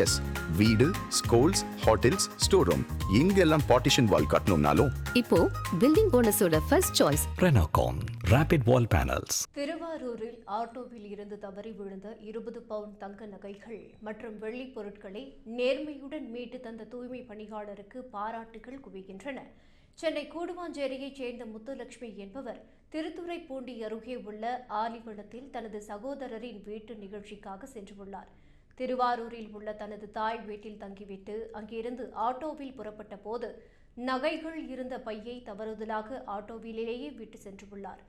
S, வீடு, schools, hotels, store room இங்கெல்லாம் partition wall கட்டணும்னாலும் இப்போ பில்டிங் போனஸோட first choice Renocon Rapid Wall Panels. திருவாரூரில் ஆட்டோவில் இருந்து தவறி விழுந்த 20 பவுண்ட் தங்க நகைகள் மற்றும் வெள்ளி பொருட்களை நேர்மையுடன் மீட்டு தந்த தூய்மை பணியாளருக்கு பாராட்டுகள் குவிகின்றன. சென்னை கூடுவாஞ்சேரியைச் சேர்ந்த முத்துலட்சுமி என்பவர் திருத்துறைப்பூண்டி அருகே உள்ள ஆலிவளத்தில் தனது சகோதரரின் வீட்டு நிகழ்ச்சிக்காக சென்றுள்ளார். திருவாரூரில் உள்ள தனது தாய் வீட்டில் தங்கிவிட்டு அங்கிருந்து ஆட்டோவில் புறப்பட்ட போது நகைகள் இருந்த பையை தவறுதலாக ஆட்டோவிலேயே விட்டு சென்றுள்ளார்.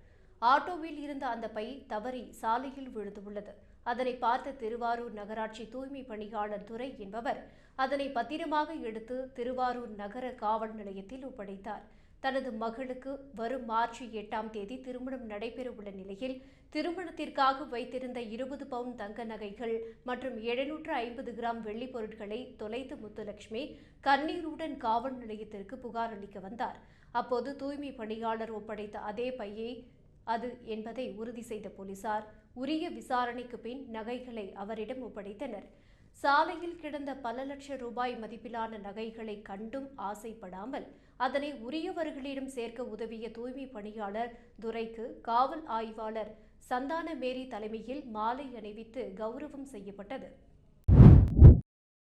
ஆட்டோவில் இருந்த அந்த பை தவறி சாலையில் விழுந்துள்ளது. அதனை பார்த்த திருவாரூர் நகராட்சி தூய்மை பணியாளர் துரை என்பவர் அதனை பத்திரமாக எடுத்து திருவாரூர் நகர காவல் நிலையத்தில் ஒப்படைத்தார். தனது மகளுக்கு வரும் மார்ச் 8ஆம் தேதி திருமணம் நடைபெறவுள்ள நிலையில் திருமணத்திற்காக வைத்திருந்த 20 பவுண்ட் தங்க நகைகள் மற்றும் 750 கிராம் வெள்ளி பொருட்களை தொலைத்த முத்துலட்சுமி கண்ணீருடன் காவல் நிலையத்திற்கு புகார் அளிக்க வந்தார். அப்போது தூய்மை பணியாளர் ஒப்படைத்த அதே பையை அது என்பதை உறுதி செய்த போலீசார் உரிய விசாரணைக்கு பின் நகைகளை அவரிடம் ஒப்படைத்தனர். சாலையில் கிடந்த பல லட்சம் ரூபாய் மதிப்பிலான நகைகளை கண்டும் ஆசைப்படாமல் அதனை உரியவர்களிடம் சேர்க்க உதவிய தூய்மை பணியாளர் துரைக்கு காவல் ஆய்வாளர் சந்தான மேரி தலைமையில் மாலை அணிவித்து கௌரவம் செய்யப்பட்டது.